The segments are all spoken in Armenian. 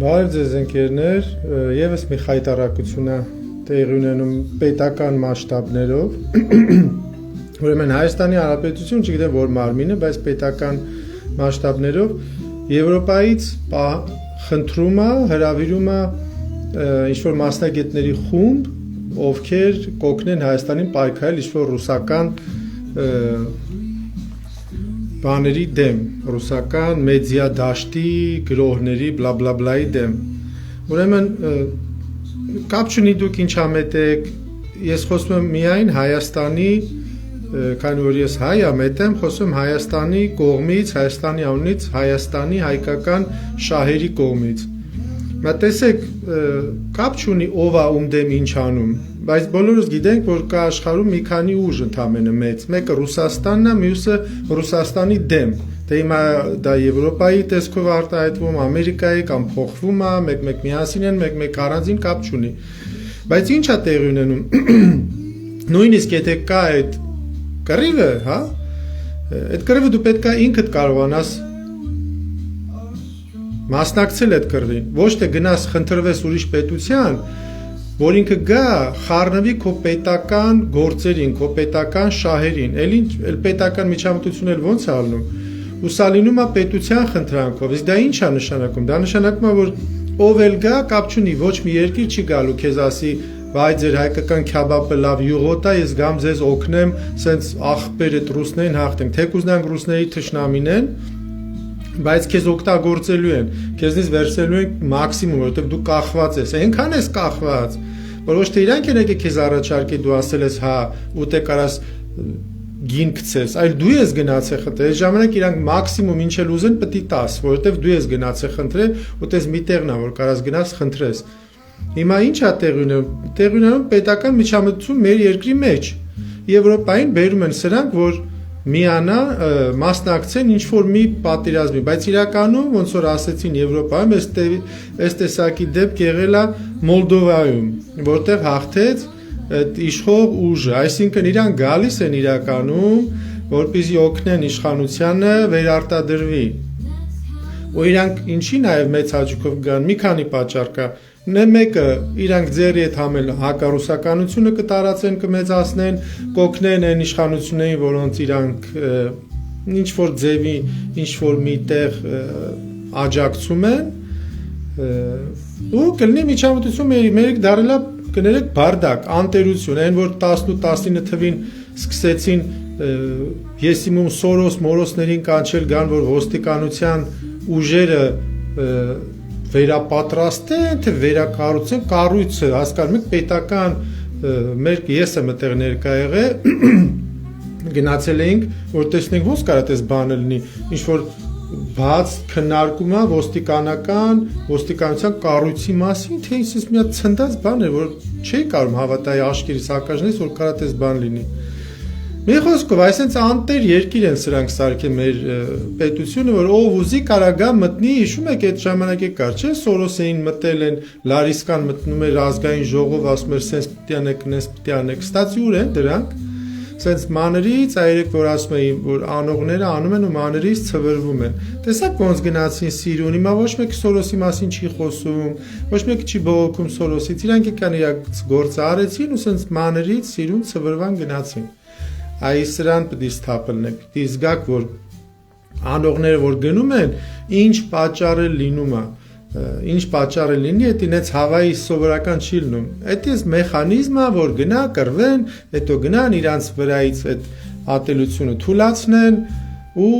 Բարև ձեզ ընկերներ, եւս մի խայտարակություն է տեղի ունենում պետական մասշտաբներով։ Ուրեմն Հայաստանի Հանրապետություն, չգիտեմ որ մարմինը, բայց պետական մասշտաբներով Եվրոպայից խնդրում է, հրավիրում է ինչ-որ մասնագետների խումբ, ովքեր կօգնեն Հայաստանին պայքարել ինչ-որ ռուսական բաների դեմ, ռուսական մեդիա դաշտի, գրողների, բլա բլա բլայի դեմ։ Ուրեմն կապ չունի դուք ինչ ամետեք, ես խոսում եմ միայն Հայաստանի, քանի որ ես հայ ամետ եմ, խոսում Հայաստանի կողմից, Հայաստանի անունից, Հայաստանի հայկական շահերի կողմից։ Մա տեսեք, կապ չունի ով է ում դեմ ինչ անում, բայց բոլորս գիտենք, որ կա աշխարհում մի քանի ուժ ընդամենը մեծ, մեկը Ռուսաստանն է, մյուսը Ռուսաստանի դեմ։ Դե հիմա դա Եվրոպայի տեսքով արտահայտվում, Ամերիկայի կամ փոխվում է, մեկ-մեկ միասին են, մեկ-մեկ առանձին կապ չունի։ Բայց ինչ է տեղի ունենում։ Նույնիսկ եթե կա այդ կռիվը, հա, այդ կռիվը դու պետք է ինքդ կարողանաս մասնակցել այդ կռվին, ոչ թե գնաս խնդրվես ուրիշ պետության, որ ինքը գա խառնվի քո պետական գործերին, քո պետական շահերին, էլ պետական միջամտություն էլ ոնց է ալնում, ու սա լինում է պետության խնդրանքով, իսկ դա ինչ է նշանակում, դա նշանակում է, որ ով էլ գա, կապ չունի, ոչ մի երկիր չի գալու քեզ ասի, վայ ձեր հայկական քյաբաբը լավ յուղոտ է, ես գամ ձեզ օգնեմ, սենց աղբերը ռուսներին հաղթենք, թեկուզ նրանք ռուսների թշնամին են, բայց քեզ օգտագործելու են, քեզնից վերցնելու են մաքսիմում, որովհետև դու կախված ես, այնքան ես կախված, որ ոչ թե իրանք են եկել քեզ առաջարկել, դու ասել ես հա, ուտե կարաս գին գցես, այլ դու ես գնացել խնդրել, այս ժամանակ իրանք մաքսիմում ինչ էլ ուզեն պետք է տաս, որովհետև դու ես գնացել խնդրել, ուտես մի տեղն է, որ կարաս գնաս խնդրես։ Հիմա ինչ է տեղի ունենում, տեղի ունենում պետական միջամտություն մեր երկրի մեջ։ Եվրոպային բերում են սրանք, որ միանա մասնակցեն ինչ-որ մի պատերազմի, բայց իրականում, ոնց որ ասեցին Եվրոպայում, այս տեսակի դեպք եղել է Մոլդովայում, որտեղ հաղթեց այդ իշխող ուժը, այսինքն իրան գալիս են իրականում, որպեսզի օգնեն իշխանությանը վերարտադրվի։ Ու իրանք ինչի նաև մեծ հաճույքով գան, մի քանի պատճառ կա։ Մեկը իրանք ձեռի հետ համել հակառուսականությունը կտարածեն, կմեծացնեն, կօգնեն այն իշխանություններին, որոնց իրանք ինչ-որ ձևի, ինչ-որ միտեղ աջակցում են, ու կլինի միջամտություն մեր դարելա կներեք բարդակ, անտերություն, այն որ 18-19 թվին սկսեցին եսիմում Սորոս-մորոսներին կանչել գան, որ ոստիկանության ուժերը վերապատրաստեն, թե վերակառուցեն կառույցը, հասկանում եք, պետական մեր ես եմ այդտեղ ներկա եղել, գնացել էինք, որ տեսնենք ոնց կարա այս բանը լինի, ինչ որ բաց քննարկում է ոստիկանության կառույցի մասին, թե ինձ մի հատ ցնդած բան է, որ չի կարող հավատալ աշկերտից հակաժնես, որ կարա այս բան լինի։ Մի խոսքով, այսինքն անտեր երկիր են սրանք սարքել մեր պետությունը, որ ով ուզի կարա գա մտնի, հիշում եք այդ ժամանակի կար, չէ՞, Սորոսեին մտել են, Լարիսկան մտնում էր ազգային ժողով, ասում էր սենց պիտի անեք, նես պիտի անեք, ստացի ուր են դրանք, սենց մանրից, այրեք որ ասում էին, որ անողները անում են ու մանրից ցվրվում են։ Տեսակ ոնց գնացին Սիրուն, հիմա ոչ մեկ Սորոսի մասին չի խոսում, ոչ մեկ չի բողոքում Սորոսից, իրանք եկան իրաց գործը արեցին ու սենց մանրից Սիրուն ցվրվան գնացին։ Այս սրան պետք է սթափելնեք, պիտի զգաք, որ անողները որ գնում են, ինչ պատճառ է լինում է, ինչ պատճառ է լինի, այդ ինձ հավայի սովորական չի լինում, այդ ես մեխանիզմը, որ գնա, կռվեն, հետո գնան, իրանց վրայից այդ ատելությունը թուլացնեն ու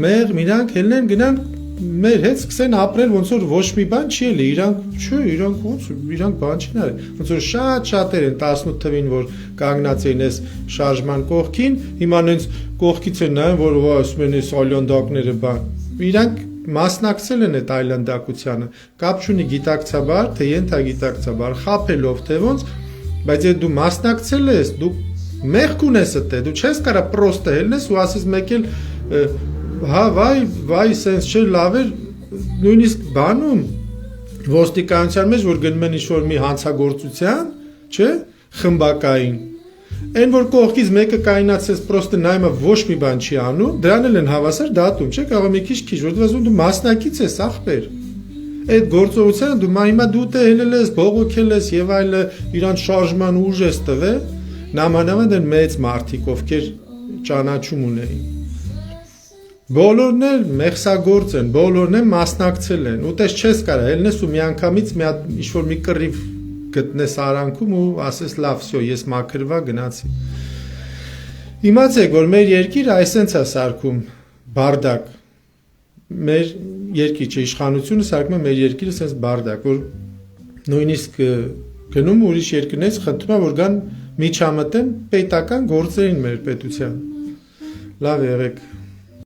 մեղմ իրանք հելնեն, գնան մեր հետ սկսեն ապրել, ոնց որ ոչ մի բան չի էլի, իրանք բան չեն արել, ոնց որ շատ-շատեր են 18 թվին, որ կանգնած էին այս շարժման կողքին, հիմա նենց կողքից են նայում, որ ասում են այս այլանդակները բան, իրանք մասնակցել են այդ այլանդակությանը, կապ չունի գիտակցաբար, թե ենթագիտակցաբար, խաբելով, թե ոնց, բայց եթե դու մասնակցել ես, դու մեղք ունես այդտեղ, դու չես կարա պրոստը հելնես ու ասես մեկ էլ հա վայ սենց չէ լավ էր նույնիսկ բանում ոստիկանության մեջ որ գնում են ինչ-որ մի հանցագործության, չէ, խմբակային Այն որ կողքից մեկը կայնացես պրոստը նայմը ոչ մի բան չի անում, դրան էլ են հավասար դատում, չէ՞ կարող մի քիչ, որովհետեւ ասում դու մասնակից ես ախպեր։ այդ գործողությունը դու հիմա դու տելել ես, բողոքել ես եւ այլը, իրանց շարժման ուժ ես տվել, նամանավանդ են մեծ մարդիկ, ովքեր ճանաչում ունեին։ Բոլորն էլ մեղսագործ են, բոլորն էլ մասնակցել են, ուտես չես կարա, ելնես ու միանգամից մի հատ ինչ-որ մի կռիվ գտնես արանքում ու ասես լավ, всё, ես մաքրվա գնացի։ Իմացեք, որ մեր երկիրը այսպես է սարքում բարդակ։ Մեր երկիրը իշխանությունը սարքում է մեր երկիրը այսպես բարդակ, որ նույնիսկ գնում ուրիշ երկրներից խնդրում է որ գան միջամտեն պետական գործերին մեր պետության։ Լավ եղեք։